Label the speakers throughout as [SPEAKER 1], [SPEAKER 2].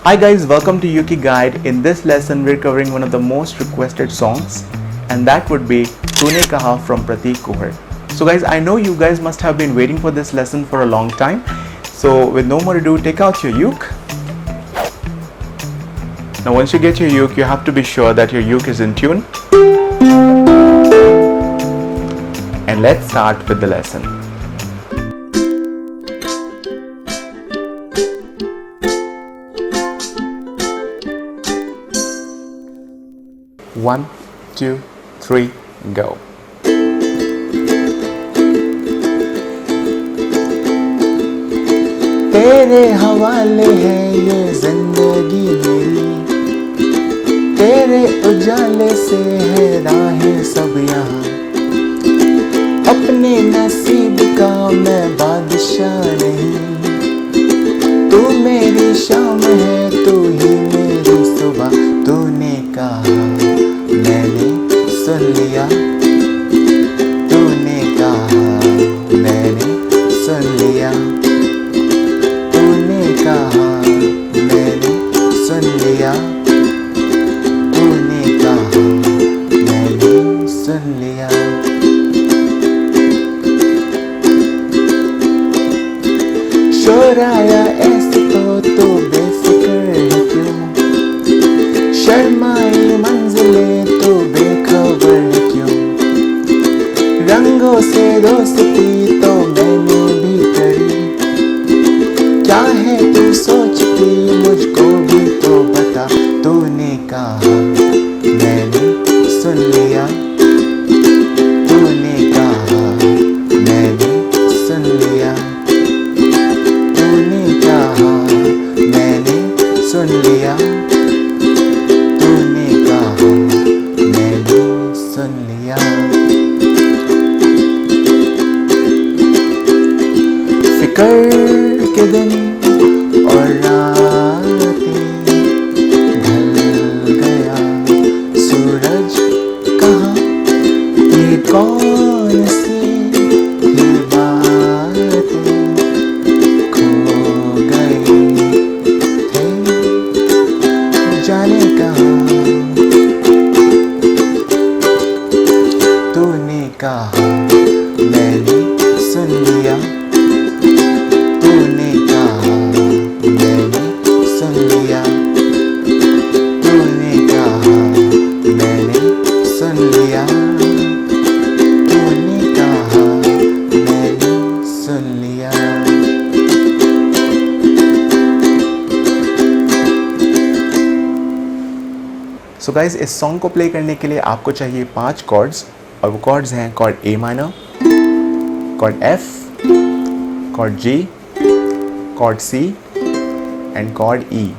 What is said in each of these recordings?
[SPEAKER 1] Hi guys, welcome to ukeguide. In this lesson we're covering one of the most requested songs, and that would be Tune Kaha from Prateek Kuhad. So guys, I know you guys must have been waiting for this lesson for a long time. So with no more ado, take out your uke. Now once you get your uke, you have to be sure that your uke is in tune. And let's start with the lesson. One, two, three, go.
[SPEAKER 2] तेरे हवाले है ये जिंदगी मेरी, तेरे उजाले से है राहें सब यहाँ। अपने नसीब का मैं बादशाह नहीं, तू मेरी शाम है, तू ही मेरी सुबह। तूने कहा मैंने सुन लिया, तूने कहा मैंने सुन लिया, तूने कहा मैंने सुन लिया, तूने कहा मैंने सुन लिया। शोर आया ऐसे तो बेफिक्र है क्यों, शर्माई मंजिलें तो बेखबर है क्यों। रंगों से दोस्ती तो मैंने भी करी, क्या है तू सोचती मुझको भी तो बता। तूने कहा मैंने सुन लिया, तूने कहा मैंने सुन लिया, तूने कहा मैंने सुन लिया, तूने कहा मैंने सुन लिया। फिकर के दिन और रातें ढल गया सूरज कहाँ, ये कौन सी ही बातें खो गई थे जाने कहाँ। तूने कहा मैंने सुन लिया, तूने कहा मैंने सुन लिया, तूने कहा मैंने सुन लिया, तूने कहा मैंने सुन लिया।
[SPEAKER 1] सो गाइज, इस सॉन्ग को प्ले करने के लिए आपको चाहिए 5 कॉर्ड्स, और वो कॉर्ड्स हैं chord A minor, chord F, chord G, chord C and chord E.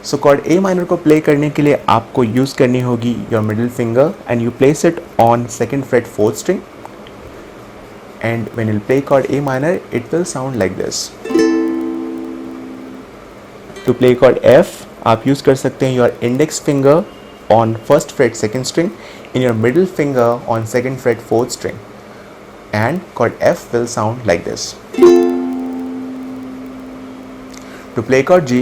[SPEAKER 1] So chord A minor को प्ले करने के लिए आपको यूज़ करनी होगी your middle finger and you place it on second fret fourth string, and when you play chord A minor it will sound like this. To play chord F आप use कर सकते हैं your index finger on first fret second string in your middle finger on second fret fourth string, and chord F will sound like this. To play chord G,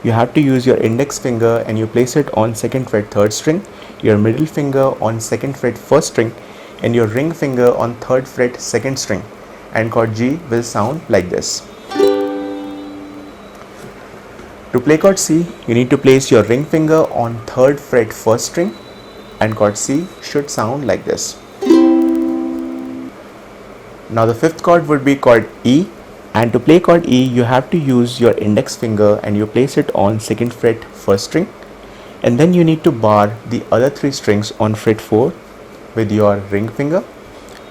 [SPEAKER 1] you have to use your index finger and you place it on second fret third string, your middle finger on second fret first string, and your ring finger on third fret second string, and chord G will sound like this. To play chord C, you need to place your ring finger on third fret first string, and chord C should sound like this. Now the fifth chord would be chord E, and to play chord E you have to use your index finger and you place it on second fret first string, and then you need to bar the other 3 strings on fret 4 with your ring finger,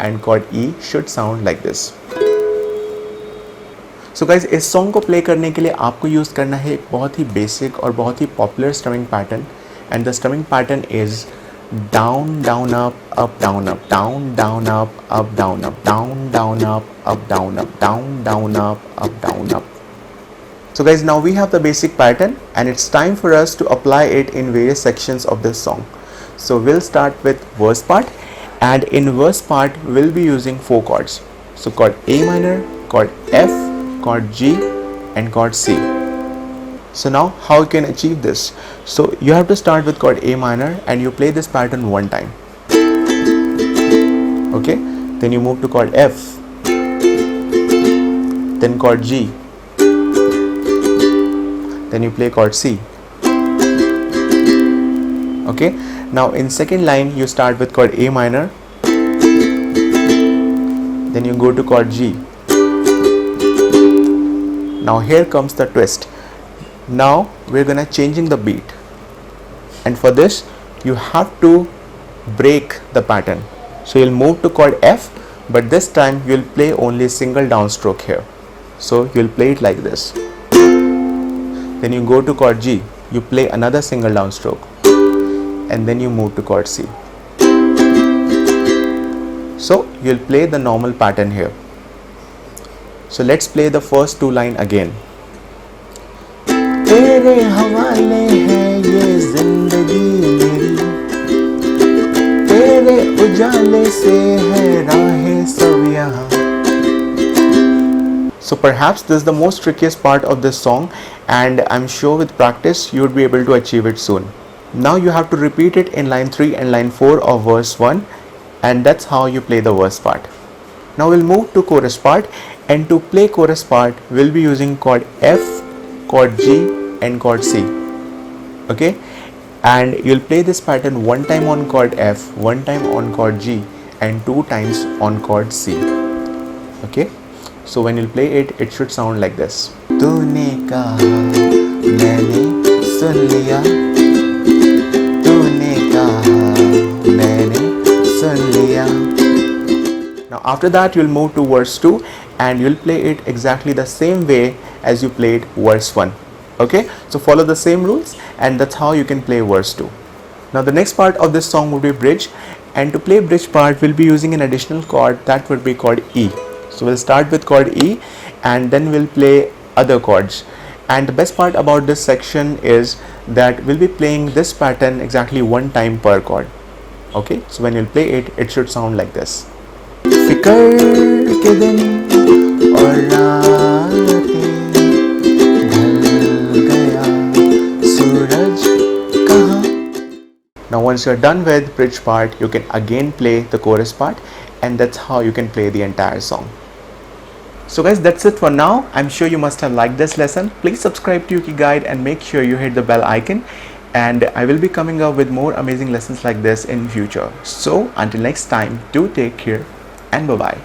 [SPEAKER 1] and chord E should sound like this. So guys, इस song को play करने के लिए आपको use करना है एक बहुत ही बेसिक और बहुत ही popular strumming pattern, and the strumming pattern is down down up down up down down up down up down down up down up down down up down up. So guys, now we have the basic pattern and it's time for us to apply it in various sections of this song. So we'll start with verse part, and in verse part we'll be using 4 chords. So chord A minor, chord F, chord G and chord C. So now how you can achieve this? So you have to start with chord A minor and you play this pattern one time. Okay, then you move to chord F, then chord G, then you play chord C. Okay, now in second line you start with chord A minor, then you go to chord G. Now here comes the twist. Now we're gonna changing the beat, and for this you have to break the pattern. So you'll move to chord F, but this time you'll play only single downstroke here. So you'll play it like this. Then you go to chord G, you play another single downstroke, and then you move to chord C. So you'll play the normal pattern here. So let's play the first two lines again.
[SPEAKER 2] तेरे हवाले है ये जिंदगी मेरी, तेरे उजाले से है राहें सब यहाँ.
[SPEAKER 1] So perhaps this is the most trickiest part of this song, and I'm sure with practice you would be able to achieve it soon. Now you have to repeat it in line 3 and line 4 of verse 1, and that's how you play the verse part. Now we'll move to chorus part, and to play chorus part we'll be using chord F, chord G and chord C. Okay, and you'll play this pattern one time on chord F, one time on chord G and two times on chord C. Okay, so when you'll play it, it should sound like this.
[SPEAKER 2] तूने कहा मैंने सुन लिया, तूने कहा मैंने सुन लिया.
[SPEAKER 1] Now after that you'll move to verse 2 and you'll play it exactly the same way as you played verse 1. Okay, so follow the same rules, and that's how you can play verse 2. Now the next part of this song would be bridge, and to play bridge part we'll be using an additional chord that would be called E. So we'll start with chord E and then we'll play other chords. And the best part about this section is that we'll be playing this pattern exactly one time per chord. Okay, so when you'll play it, it should sound like this.
[SPEAKER 2] फिकर के दिन और रातें ढल गया सूरज कहाँ.
[SPEAKER 1] Now once you're done with bridge part, you can again play the chorus part, and that's how you can play the entire song. So guys, that's it for now. I'm sure you must have liked this lesson. Please subscribe to ukeguide and make sure you hit the bell icon, and I will be coming up with more amazing lessons like this in future. So until next time, do take care and bye bye.